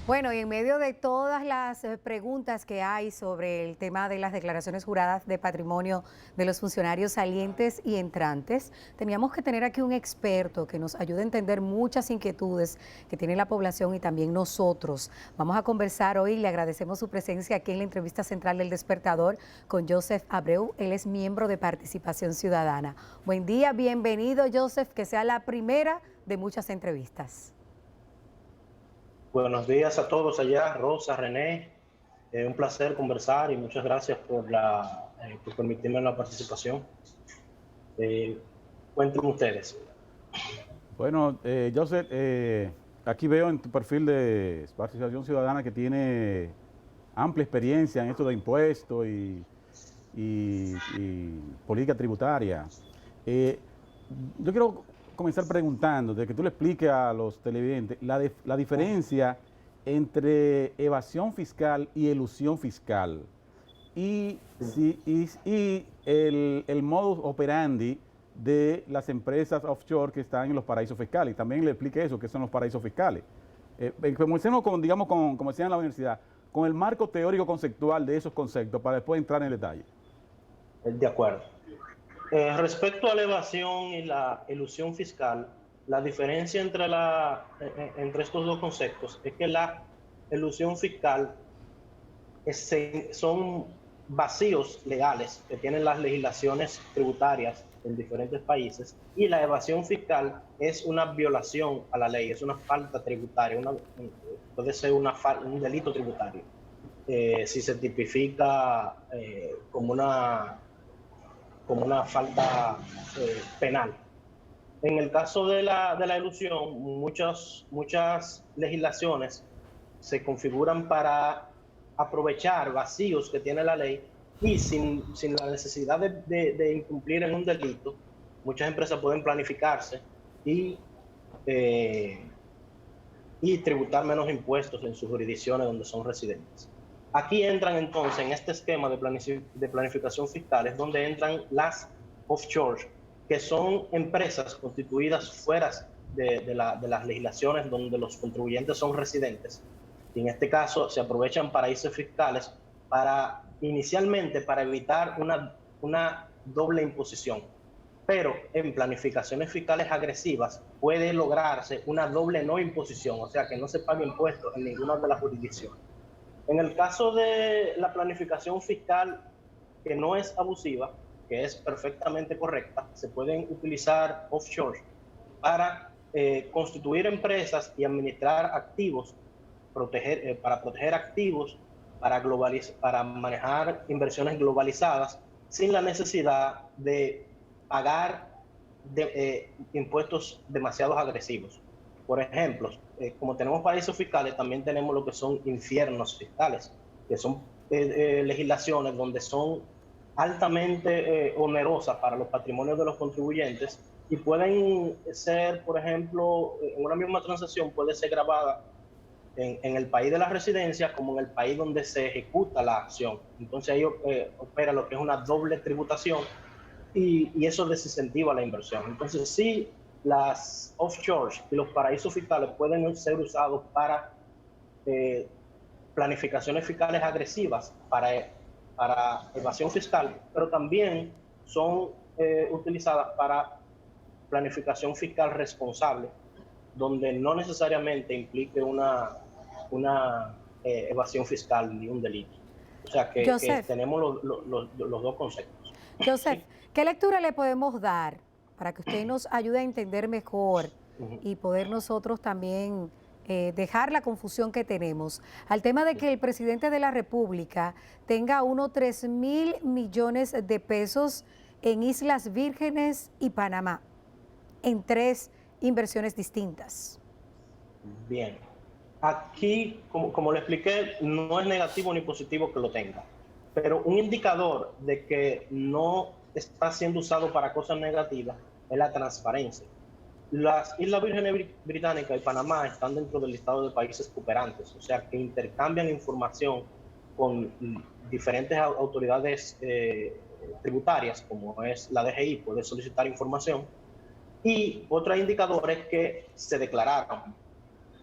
Bueno, y en medio de todas las preguntas que hay sobre el tema de las declaraciones juradas de patrimonio de los funcionarios salientes y entrantes, teníamos que tener aquí un experto que nos ayude a entender muchas inquietudes que tiene la población y también nosotros. Vamos a conversar hoy, le agradecemos su presencia aquí en la entrevista central del Despertador con Joseph Abreu. Él es miembro de Participación Ciudadana. Buen día, bienvenido Joseph, que sea la primera de muchas entrevistas. Buenos días a todos allá, Rosa, René. Un placer conversar y muchas gracias por permitirme la participación. Cuéntenme ustedes. Bueno, Joseph, aquí veo en tu perfil de Participación Ciudadana que tiene amplia experiencia en esto de impuestos y política tributaria. Yo quiero comenzar preguntando, de que tú le expliques a los televidentes la diferencia entre evasión fiscal y elusión fiscal y el modus operandi de las empresas offshore que están en los paraísos fiscales. Y también le explique eso, qué son los paraísos fiscales. Comencemos como decían en la universidad, con el marco teórico conceptual de esos conceptos para después entrar en detalle. De acuerdo. Respecto a la evasión y la elusión fiscal, la diferencia entre estos dos conceptos es que la elusión fiscal son vacíos legales que tienen las legislaciones tributarias en diferentes países, y la evasión fiscal es una violación a la ley, es una falta tributaria, puede ser un delito tributario, si se tipifica como una falta penal. En el caso de la elusión, muchas legislaciones se configuran para aprovechar vacíos que tiene la ley y sin la necesidad de incumplir en un delito, muchas empresas pueden planificarse y tributar menos impuestos en sus jurisdicciones donde son residentes. Aquí entran entonces en este esquema de planificación fiscal, es donde entran las offshore, que son empresas constituidas fuera de las legislaciones donde los contribuyentes son residentes. Y en este caso se aprovechan paraísos fiscales inicialmente para evitar una doble imposición. Pero en planificaciones fiscales agresivas puede lograrse una doble no imposición, o sea que no se pague impuestos en ninguna de las jurisdicciones. En el caso de la planificación fiscal que no es abusiva, que es perfectamente correcta, se pueden utilizar offshore para constituir empresas y administrar activos, para proteger activos, para manejar inversiones globalizadas sin la necesidad de pagar impuestos demasiado agresivos. Por ejemplo, como tenemos paraísos fiscales, también tenemos lo que son infiernos fiscales, que son legislaciones donde son altamente onerosas para los patrimonios de los contribuyentes y pueden ser, por ejemplo, en una misma transacción puede ser grabada en el país de la residencia como en el país donde se ejecuta la acción. Entonces ahí opera lo que es una doble tributación y eso desincentiva la inversión. Entonces sí, las offshores y los paraísos fiscales pueden ser usados para planificaciones fiscales agresivas, para evasión fiscal, pero también son utilizadas para planificación fiscal responsable, donde no necesariamente implique una evasión fiscal ni un delito. O sea que tenemos los dos conceptos. Joseph, ¿qué lectura le podemos dar para que usted nos ayude a entender mejor y poder nosotros también dejar la confusión que tenemos al tema de que el presidente de la República tenga unos 3.000 millones de pesos en Islas Vírgenes y Panamá, en 3 inversiones distintas? Bien, aquí, como le expliqué, no es negativo ni positivo que lo tenga, pero un indicador de que no está siendo usado para cosas negativas es la transparencia. Las Islas Vírgenes Británicas y Panamá están dentro del listado de países cooperantes, o sea que intercambian información con diferentes autoridades tributarias, como es la DGI, puede solicitar información. Y otro indicador es que se declararon.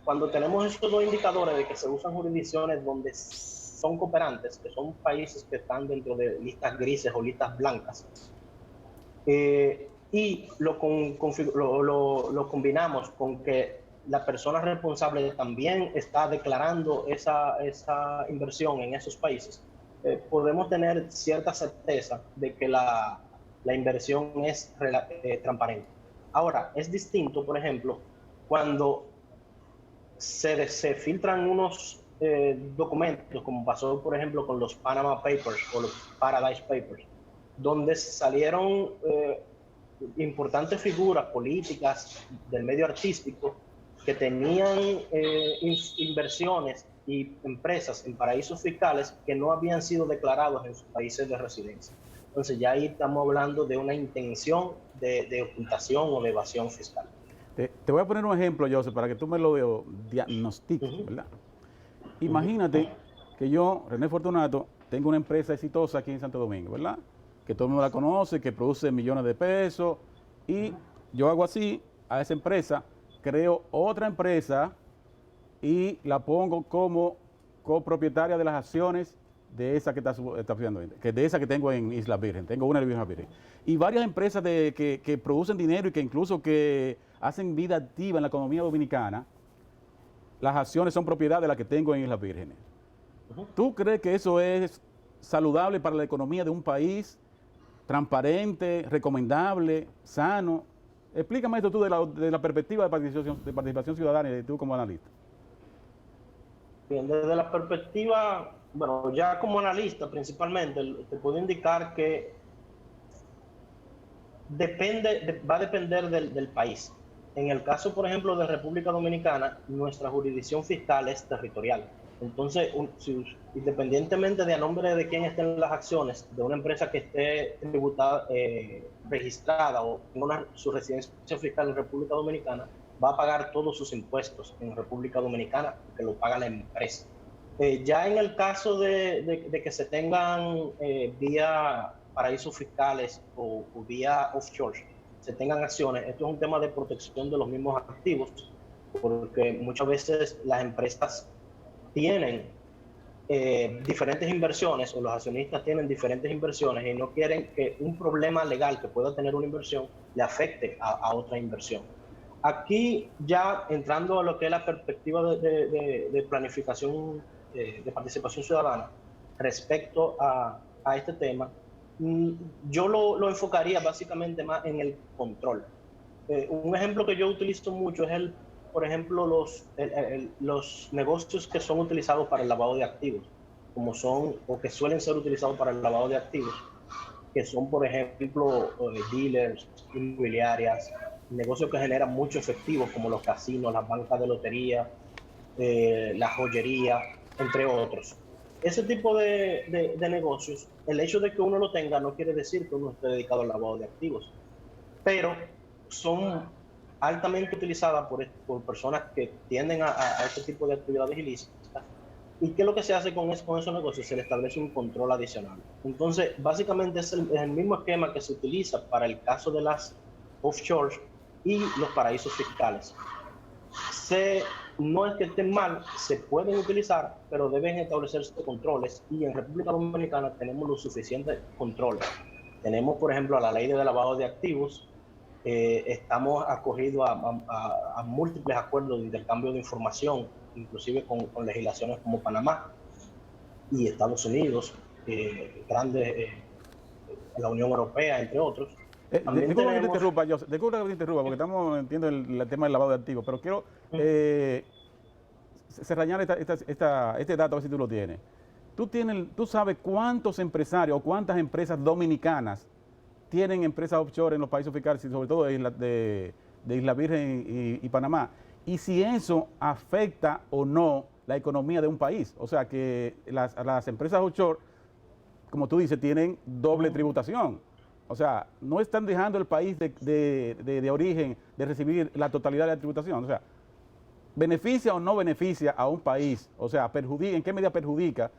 cuando tenemos estos dos indicadores de que se usan jurisdicciones donde son cooperantes, que son países que están dentro de listas grises o listas blancas, y lo combinamos con que la persona responsable también está declarando esa inversión en esos países, podemos tener cierta certeza de que la inversión es transparente. Ahora, es distinto, por ejemplo, cuando se filtran unos documentos, como pasó, por ejemplo, con los Panama Papers o los Paradise Papers, donde salieron importantes figuras políticas del medio artístico que tenían inversiones y empresas en paraísos fiscales que no habían sido declarados en sus países de residencia. Entonces ya ahí estamos hablando de una intención de ocultación o de evasión fiscal. Te voy a poner un ejemplo, Joseph, para que tú me lo diagnostiques, ¿verdad? Imagínate que yo, René Fortunato, tengo una empresa exitosa aquí en Santo Domingo, ¿verdad? Que todo el mundo la conoce, que produce millones de pesos, y yo hago así a esa empresa, creo otra empresa y la pongo como copropietaria de las acciones de esa que está haciendo, que de esa que tengo en Islas Virgen, tengo una en Islas Virgen. Y varias empresas que producen dinero y que incluso que hacen vida activa en la economía dominicana, las acciones son propiedad de las que tengo en Islas Vírgenes. ¿Tú crees que eso es saludable para la economía de un país, transparente, recomendable, sano? Explícame esto tú de la perspectiva de participación ciudadana y de tú como analista. Bien, desde la perspectiva, bueno, ya como analista principalmente, te puedo indicar que va a depender del país. En el caso, por ejemplo, de República Dominicana, nuestra jurisdicción fiscal es territorial. Entonces, independientemente de a nombre de quién estén las acciones de una empresa que esté tributada, registrada o tenga su residencia fiscal en República Dominicana, va a pagar todos sus impuestos en República Dominicana, que lo paga la empresa. Ya en el caso de que se tengan vía paraísos fiscales o vía offshore, se tengan acciones, esto es un tema de protección de los mismos activos, porque muchas veces las empresas tienen diferentes inversiones o los accionistas tienen diferentes inversiones y no quieren que un problema legal que pueda tener una inversión le afecte a otra inversión. Aquí ya entrando a lo que es la perspectiva de planificación de participación ciudadana respecto a este tema, yo lo enfocaría básicamente más en el control. Un ejemplo que yo utilizo mucho es por ejemplo, los negocios que son utilizados para el lavado de activos, como son, o que suelen ser utilizados para el lavado de activos, que son, por ejemplo, dealers, inmobiliarias, negocios que generan mucho efectivo, como los casinos, las bancas de lotería, la joyería, entre otros. Ese tipo de negocios, el hecho de que uno lo tenga no quiere decir que uno esté dedicado al lavado de activos, pero son altamente utilizadas por personas que tienden a este tipo de actividades ilícitas. ¿Y qué es lo que se hace con esos negocios? Se le establece un control adicional. Entonces, básicamente es el mismo esquema que se utiliza para el caso de las offshore y los paraísos fiscales. No es que estén mal, se pueden utilizar, pero deben establecerse controles, y en República Dominicana tenemos los suficientes controles. Tenemos, por ejemplo, a la ley de lavado de activos, estamos acogidos a múltiples acuerdos de intercambio de información, inclusive con legislaciones como Panamá y Estados Unidos, grandes, la Unión Europea, entre otros. Disculpa que te interrumpa, porque estamos entiendo el tema del lavado de activos, pero quiero cerrar este dato, a ver si tú lo tienes. ¿Tú sabes cuántos empresarios o cuántas empresas dominicanas tienen empresas offshore en los países fiscales, sobre todo de Isla Virgen y Panamá? Y si eso afecta o no la economía de un país. O sea, que las empresas offshore, como tú dices, tienen doble tributación. O sea, no están dejando el país de origen de recibir la totalidad de la tributación. O sea, ¿beneficia o no beneficia a un país? O sea, ¿en qué medida perjudica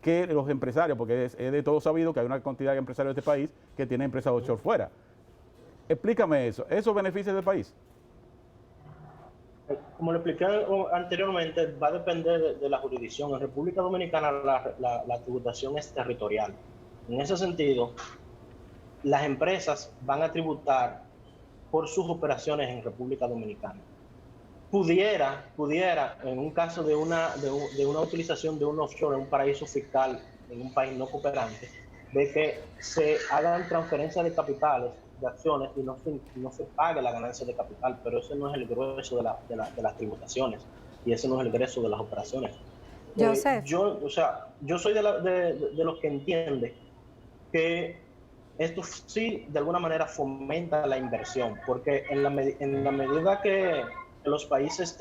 que los empresarios, porque es de todo sabido que hay una cantidad de empresarios de este país que tienen empresas offshore fuera? Explícame eso. ¿Eso beneficia del país? Como le expliqué anteriormente, va a depender de la jurisdicción. En República Dominicana la tributación es territorial. En ese sentido, las empresas van a tributar por sus operaciones en República Dominicana. Pudiera, en un caso de una utilización de un offshore en un paraíso fiscal, en un país no cooperante, de que se hagan transferencias de capitales, de acciones, y no se pague la ganancia de capital, pero ese no es el grueso de las tributaciones, y ese no es el grueso de las operaciones. Joseph. Yo soy de los que entiende que esto sí, de alguna manera, fomenta la inversión, porque en la medida que los países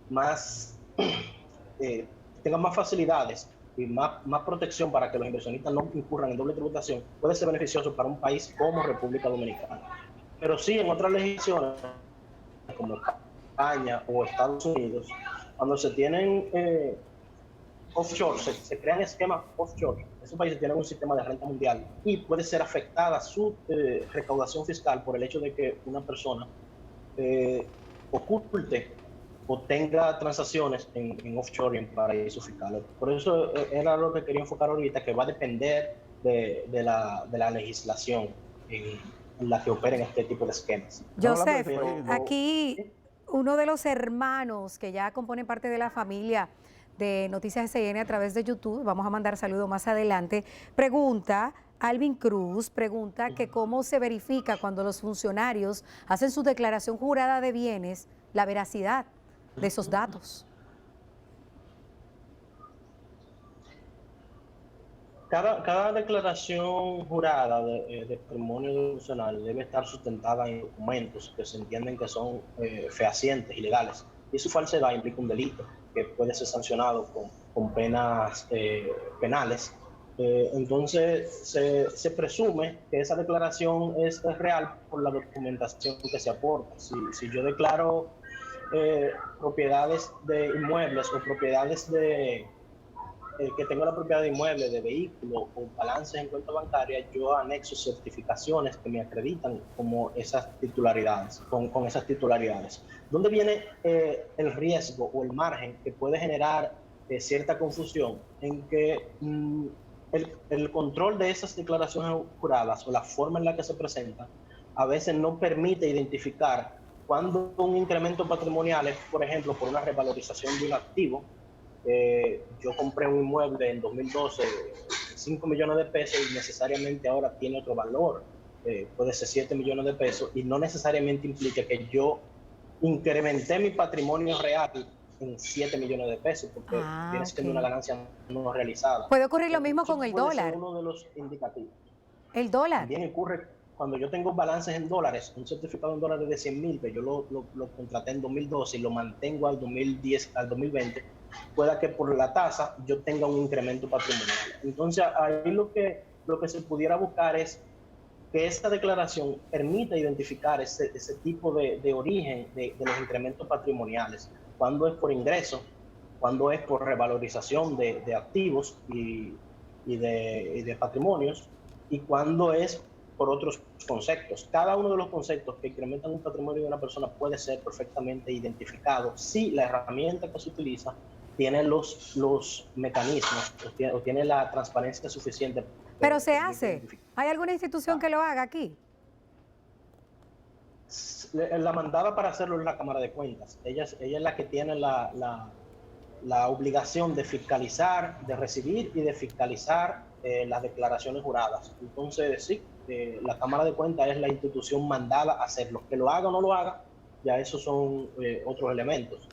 más, tengan más facilidades y más protección para que los inversionistas no incurran en doble tributación, puede ser beneficioso para un país como República Dominicana. Pero sí, en otras legislaciones, como España o Estados Unidos, cuando se tienen offshore, se crean esquemas offshore. Esos países tienen un sistema de renta mundial y puede ser afectada su recaudación fiscal por el hecho de que una persona oculte o tenga transacciones en offshore y en paraísos fiscales. Por eso era lo que quería enfocar ahorita, que va a depender de la legislación en la que operen este tipo de esquemas. Joseph, Pero, aquí uno de los hermanos que ya componen parte de la familia de Noticias SN a través de YouTube, vamos a mandar saludos más adelante, pregunta, Alvin Cruz pregunta que cómo se verifica cuando los funcionarios hacen su declaración jurada de bienes, la veracidad de esos datos. Cada declaración jurada de patrimonio funcional debe estar sustentada en documentos que se entienden que son fehacientes y legales. Y su falsedad implica un delito que puede ser sancionado con penas penales. Entonces, se presume que esa declaración es real por la documentación que se aporta. Si yo declaro propiedades de inmuebles o propiedades que tengo la propiedad de inmuebles, de vehículos o balances en cuenta bancaria, yo anexo certificaciones que me acreditan como esas titularidades, con esas titularidades. ¿Dónde viene el riesgo o el margen que puede generar cierta confusión? En que el control de esas declaraciones juradas o la forma en la que se presentan a veces no permite identificar cuando un incremento patrimonial es, por ejemplo, por una revalorización de un activo. Yo compré un inmueble en 2012, 5 millones de pesos, y necesariamente ahora tiene otro valor, puede ser 7 millones de pesos, y no necesariamente implica que yo incrementé mi patrimonio real en 7 millones de pesos, porque viene siendo una ganancia no realizada. Puede ocurrir lo mismo con el dólar. Ser uno de los indicativos. El dólar. También ocurre cuando yo tengo balances en dólares, un certificado en dólares de 100,000, que yo lo contraté en 2012 y lo mantengo al 2010, al 2020, pueda que por la tasa yo tenga un incremento patrimonial. Entonces, ahí lo que se pudiera buscar es que esta declaración permita identificar ese tipo de origen de los incrementos patrimoniales, cuando es por ingreso, cuando es por revalorización de activos y de patrimonios, y cuando es por otros conceptos. Cada uno de los conceptos que incrementan un patrimonio de una persona puede ser perfectamente identificado si la herramienta que se utiliza tiene los mecanismos o tiene la transparencia suficiente. Pero se hace. ¿Hay alguna institución que lo haga aquí? La mandada para hacerlo es la Cámara de Cuentas. Ella es la que tiene la obligación de fiscalizar, de recibir y de fiscalizar las declaraciones juradas. Entonces, sí, la Cámara de Cuentas es la institución mandada a hacerlo. Que lo haga o no lo haga, ya esos son otros elementos.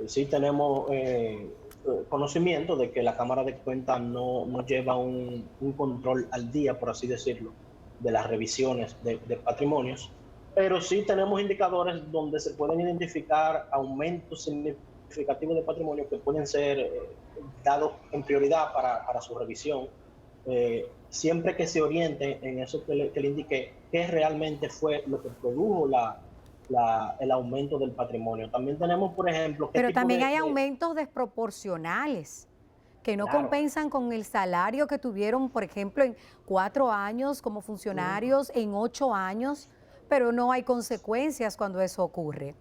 Sí tenemos conocimiento de que la Cámara de Cuentas no lleva un control al día, por así decirlo, de las revisiones de patrimonios, pero sí tenemos indicadores donde se pueden identificar aumentos significativos de patrimonio que pueden ser dados en prioridad para su revisión, siempre que se oriente en eso que le indiqué, qué realmente fue lo que produjo el aumento del patrimonio. También tenemos, por ejemplo... Pero también hay aumentos desproporcionales que no compensan con el salario que tuvieron, por ejemplo, en 4 años como funcionarios, en 8 años. pero no hay consecuencias cuando eso ocurre.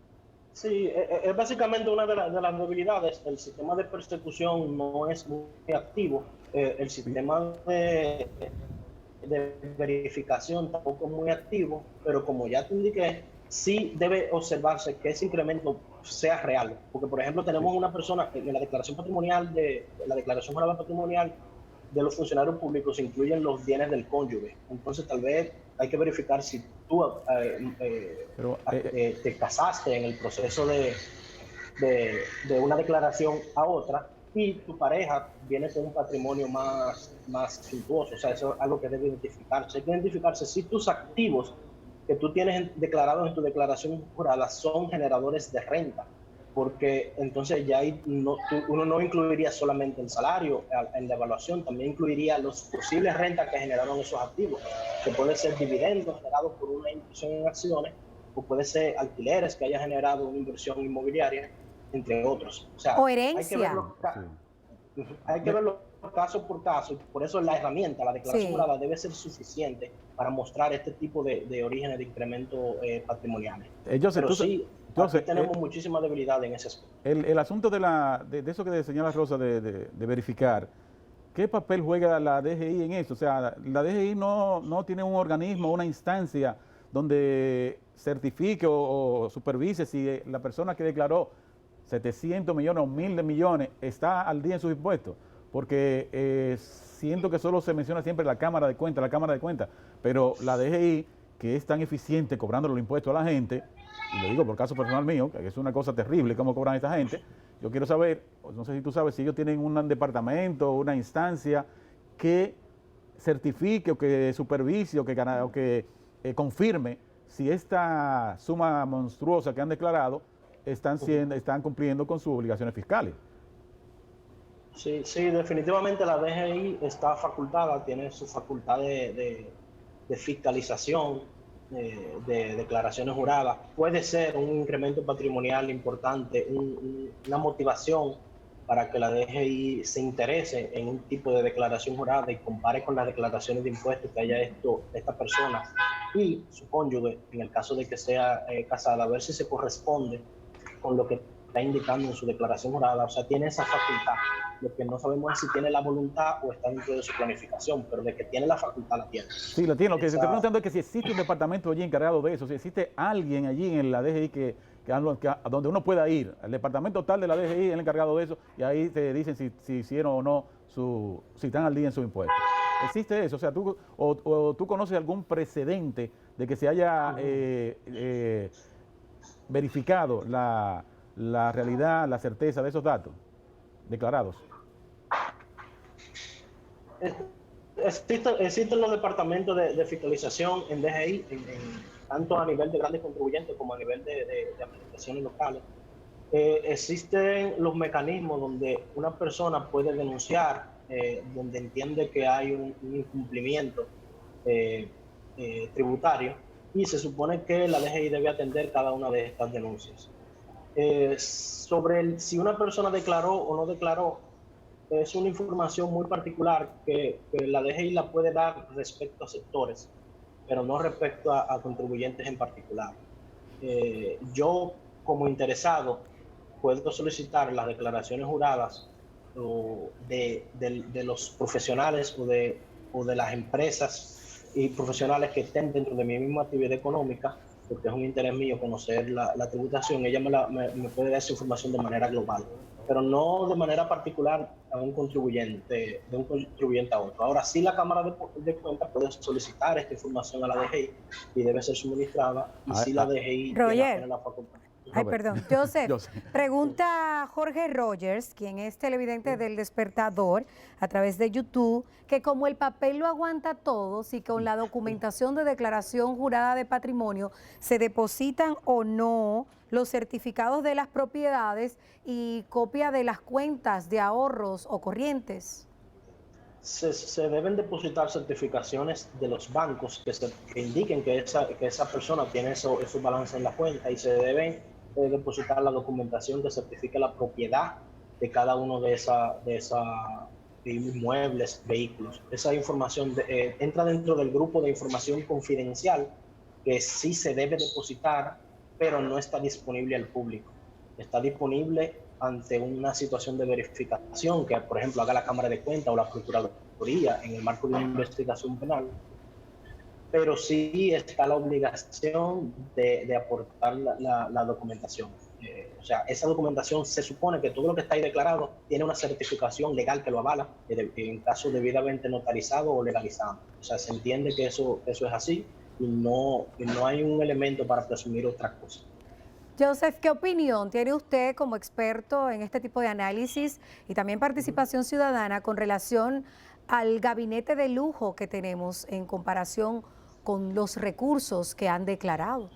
Sí, es básicamente una de las debilidades. El sistema de persecución no es muy activo. El sistema de verificación tampoco es muy activo, pero como ya te indiqué, sí debe observarse que ese incremento sea real. Porque, por ejemplo, tenemos una persona en la declaración patrimonial, la declaración jurada patrimonial de los funcionarios públicos se incluyen los bienes del cónyuge. Entonces, tal vez hay que verificar si tú te casaste en el proceso de una declaración a otra y tu pareja viene con un patrimonio más suntuoso. O sea, eso es algo que debe identificarse. Hay que identificarse si tus activos que tú tienes declarados en tu declaración jurada son generadores de renta, porque entonces ya uno no incluiría solamente el salario en la evaluación, también incluiría los posibles rentas que generaron esos activos, que puede ser dividendos generados por una inversión en acciones, o puede ser alquileres que haya generado una inversión inmobiliaria, entre otros. O sea, O herencia. hay que verlo caso por caso, y por eso la herramienta, la declaración jurada, debe ser suficiente para mostrar este tipo de orígenes de incremento patrimoniales. Pero sí, tenemos muchísima debilidad en ese aspecto. El asunto de eso que señala Rosa, de verificar, ¿qué papel juega la DGI en eso? O sea, la DGI no tiene un organismo, una instancia donde certifique o supervise si la persona que declaró 700 millones o 1.000 de millones está al día en sus impuestos, porque siento que solo se menciona siempre la Cámara de Cuentas, pero la DGI, que es tan eficiente cobrando los impuestos a la gente, y lo digo por caso personal mío, que es una cosa terrible cómo cobran esta gente, yo quiero saber, no sé si tú sabes, si ellos tienen un departamento, una instancia que certifique o que supervise o que confirme si esta suma monstruosa que han declarado están cumpliendo con sus obligaciones fiscales. Sí, definitivamente la DGI está facultada, tiene su facultad de fiscalización de declaraciones juradas. Puede ser un incremento patrimonial importante, una motivación para que la DGI se interese en un tipo de declaración jurada y compare con las declaraciones de impuestos que haya esta persona y su cónyuge, en el caso de que sea casada, a ver si se corresponde con lo que está indicando en su declaración jurada. O sea, tiene esa facultad. Lo que no sabemos es si tiene la voluntad o está dentro de su planificación, pero de que tiene la facultad, la tiene. Sí, la tiene. Lo que se está preguntando es que si existe un departamento allí encargado de eso, si existe alguien allí en la DGI a donde uno pueda ir. El departamento tal de la DGI es el encargado de eso y ahí te dicen si hicieron o no, si están al día en sus impuestos. ¿Existe eso? O sea, ¿tú conoces algún precedente de que se haya verificado la realidad, la certeza de esos datos declarados? Existen los departamentos de fiscalización en DGI, tanto a nivel de grandes contribuyentes como a nivel de administraciones locales. Existen los mecanismos donde una persona puede denunciar, donde entiende que hay un incumplimiento tributario, y se supone que la DGI debe atender cada una de estas denuncias. Sobre si una persona declaró o no declaró, es una información muy particular que la DGI la puede dar respecto a sectores, pero no respecto a contribuyentes en particular. Yo, como interesado, puedo solicitar las declaraciones juradas de los profesionales o de las empresas y profesionales que estén dentro de mi misma actividad económica, porque es un interés mío conocer la tributación. Ella me puede dar esa información de manera global, pero no de manera particular a un contribuyente, de un contribuyente a otro. Ahora sí, la Cámara de Cuentas puede solicitar esta información a la DGI y debe ser suministrada, y sí la DGI tiene la facultad. Ay, perdón. Joseph, pregunta Jorge Rogers, quien es televidente del Despertador a través de YouTube, que como el papel lo aguanta todo, si con la documentación de declaración jurada de patrimonio se depositan o no los certificados de las propiedades y copia de las cuentas de ahorros o corrientes. Se deben depositar certificaciones de los bancos que indiquen que esa persona tiene esos balances en la cuenta, y se deben depositar la documentación que certifique la propiedad de cada uno de esos inmuebles, vehículos. Esa información entra dentro del grupo de información confidencial que sí se debe depositar, pero no está disponible al público. Está disponible ante una situación de verificación que, por ejemplo, haga la Cámara de Cuentas o la Procuraduría en el marco de una investigación penal, pero sí está la obligación de aportar la documentación. O sea, esa documentación se supone que todo lo que está ahí declarado tiene una certificación legal que lo avala, en caso debidamente notarizado o legalizado. O sea, se entiende que eso es así y no hay un elemento para presumir otra cosa. Joseph, ¿qué opinión tiene usted como experto en este tipo de análisis y también participación ciudadana con relación al gabinete de lujo que tenemos en comparación con los recursos que han declarado?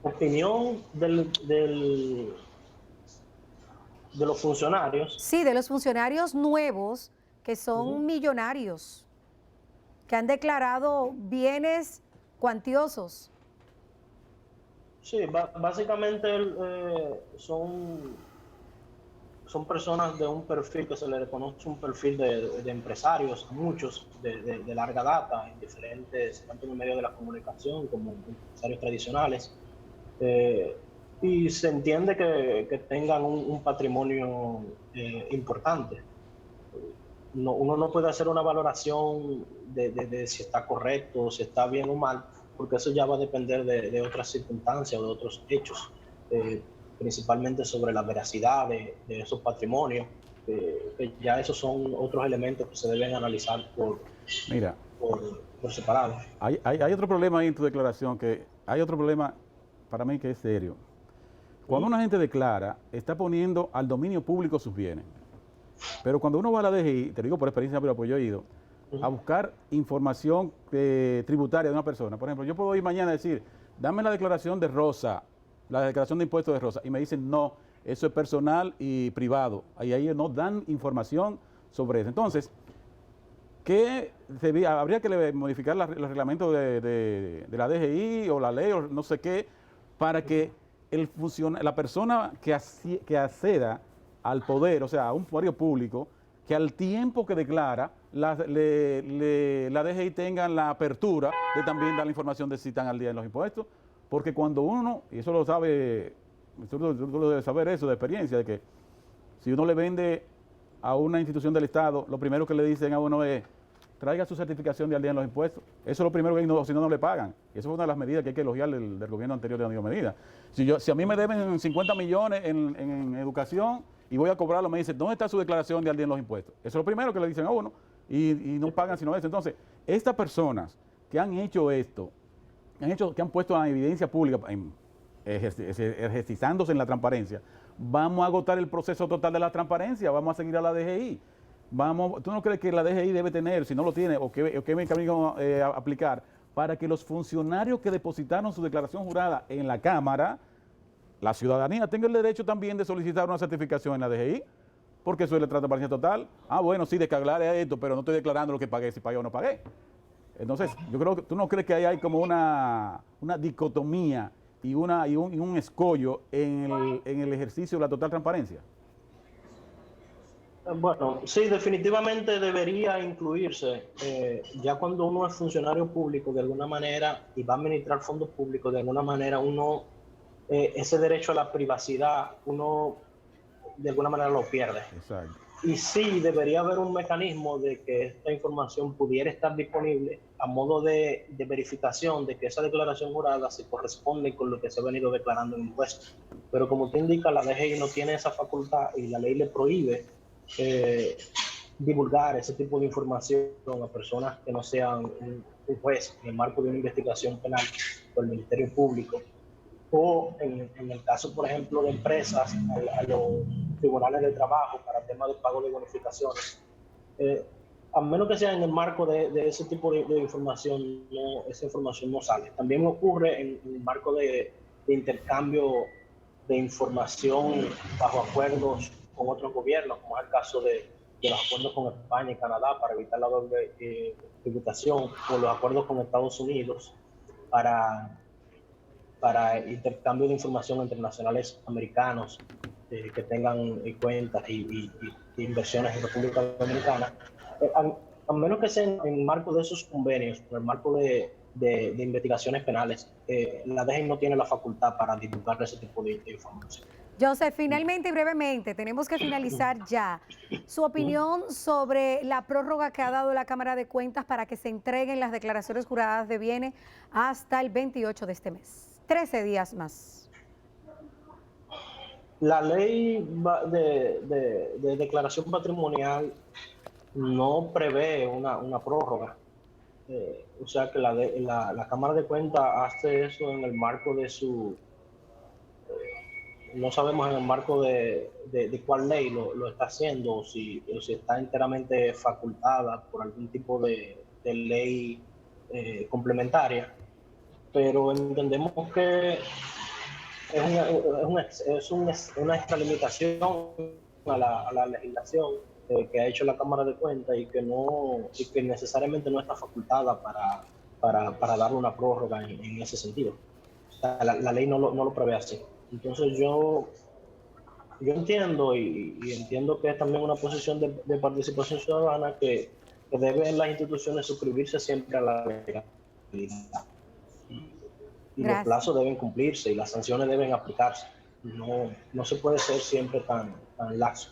Opinión de los funcionarios. Sí, de los funcionarios nuevos que son millonarios, que han declarado bienes cuantiosos. Sí, básicamente son personas de un perfil que se le reconoce un perfil de empresarios, muchos de larga data, en diferentes, tanto en el medio de la comunicación como empresarios tradicionales. Y se entiende que tengan un patrimonio importante. Uno no puede hacer una valoración de si está correcto, si está bien o mal, porque eso ya va a depender de otras circunstancias o de otros hechos, principalmente sobre la veracidad de esos patrimonios, que ya esos son otros elementos que se deben analizar por separado. Hay otro problema ahí en tu declaración, hay otro problema para mí que es serio. Cuando una gente declara, está poniendo al dominio público sus bienes. Pero cuando uno va a la DGI, te digo por experiencia, pero pues yo he ido a buscar información tributaria de una persona. Por ejemplo, yo puedo ir mañana a decir, dame la declaración de Rosa, la declaración de impuestos de Rosa, y me dicen, no, eso es personal y privado. Ahí no dan información sobre eso. Entonces, habría que modificar los reglamentos de la DGI o la ley o no sé qué, para que la persona que acceda al poder, o sea, a un funcionario público, que al tiempo que declara, la DGI tenga la apertura de también dar la información de si están al día en los impuestos, porque cuando uno, y eso lo sabe, tú lo debes saber eso de experiencia, de que si uno le vende a una institución del Estado, lo primero que le dicen a uno es, traiga su certificación de al día en los impuestos. Eso es lo primero que si no le pagan. Y eso fue una de las medidas que hay que elogiar del gobierno anterior de Danilo Medina. Si a mí me deben 50 millones en educación y voy a cobrarlo, me dicen, ¿dónde está su declaración de al día en los impuestos? Eso es lo primero que le dicen a uno y no pagan sino eso. Entonces, estas personas que han hecho esto, que han puesto en evidencia pública, ejercitándose en la transparencia, vamos a agotar el proceso total de la transparencia, vamos a seguir a la DGI. ¿Tú no crees que la DGI debe tener, si no lo tiene, o qué mecanismo aplicar para que los funcionarios que depositaron su declaración jurada en la Cámara, la ciudadanía tenga el derecho también de solicitar una certificación en la DGI? Porque eso es la transparencia total. Bueno, sí, declararé esto, pero no estoy declarando lo que pagué, si pagué o no pagué. Entonces, yo creo que tú no crees que ahí hay como una dicotomía y un escollo en el ejercicio de la total transparencia. Bueno, sí, definitivamente debería incluirse. Ya cuando uno es funcionario público de alguna manera y va a administrar fondos públicos, de alguna manera ese derecho a la privacidad, uno de alguna manera lo pierde. Exacto. Y sí, debería haber un mecanismo de que esta información pudiera estar disponible a modo de verificación de que esa declaración jurada se corresponde con lo que se ha venido declarando en impuestos. Pero como te indica, la DGI no tiene esa facultad y la ley le prohíbe divulgar ese tipo de información a personas que no sean un juez en el marco de una investigación penal por el Ministerio Público, o en el caso, por ejemplo, de empresas, a los tribunales de trabajo para temas de pago de bonificaciones. A menos que sea en el marco de ese tipo de información, esa información no sale. También ocurre en el marco de intercambio de información bajo acuerdos con otros gobiernos, como es el caso de los acuerdos con España y Canadá para evitar la doble tributación, o los acuerdos con Estados Unidos para intercambio de información entre nacionales americanos que tengan cuentas y inversiones en República Dominicana. A menos que sea en el marco de esos convenios, en el marco de de investigaciones penales. La DGI no tiene la facultad para divulgar ese tipo de información. Joseph, finalmente y brevemente, tenemos que finalizar ya. Su opinión sobre la prórroga que ha dado la Cámara de Cuentas para que se entreguen las declaraciones juradas de bienes hasta el 28 de este mes. 13 días más. La ley de declaración patrimonial no prevé una prórroga. O sea que la Cámara de Cuentas hace eso en el marco de su... no sabemos en el marco de cuál ley lo está haciendo, o si está enteramente facultada por algún tipo de ley complementaria, pero entendemos que es una extralimitación a la legislación que ha hecho la Cámara de Cuentas y que necesariamente no está facultada para darle una prórroga en ese sentido. O sea, la ley no lo prevé así. Entonces yo entiendo y entiendo que es también una posición de participación ciudadana que deben las instituciones suscribirse siempre a la legalidad. Y los plazos deben cumplirse y las sanciones deben aplicarse. No se puede ser siempre tan laxo.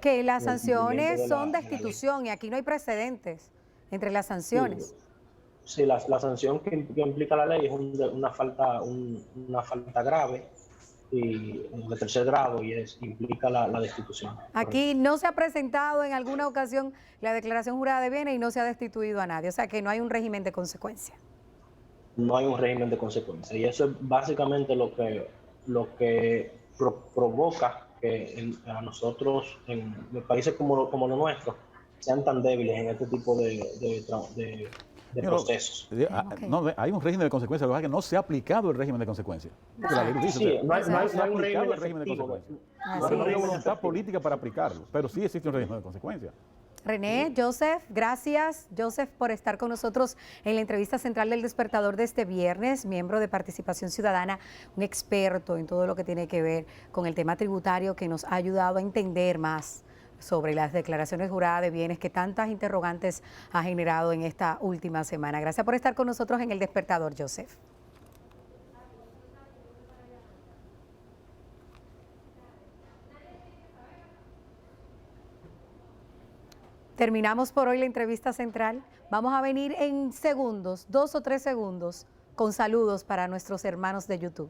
Que las sanciones son destitución y aquí no hay precedentes entre las sanciones. Sí, la sanción que implica la ley es una falta grave y de tercer grado y implica la destitución. Aquí no se ha presentado en alguna ocasión la declaración jurada de bienes y no se ha destituido a nadie, o sea que no hay un régimen de consecuencia. No hay un régimen de consecuencia y eso es básicamente lo que provoca que a nosotros en países como lo nuestro sean tan débiles en este tipo de procesos. Okay. No, hay un régimen de consecuencia, lo que no se ha aplicado el régimen de consecuencia. La ley dice, sí, no hay un régimen de consecuencia. No hay voluntad política para aplicarlo, pero sí existe un régimen de consecuencia. René, Joseph, gracias, Joseph, por estar con nosotros en la entrevista central del Despertador de este viernes, miembro de Participación Ciudadana, un experto en todo lo que tiene que ver con el tema tributario que nos ha ayudado a entender más sobre las declaraciones juradas de bienes que tantas interrogantes ha generado en esta última semana. Gracias por estar con nosotros en el Despertador, Joseph. Terminamos por hoy la entrevista central. Vamos a venir en segundos, 2 o 3 segundos, con saludos para nuestros hermanos de YouTube.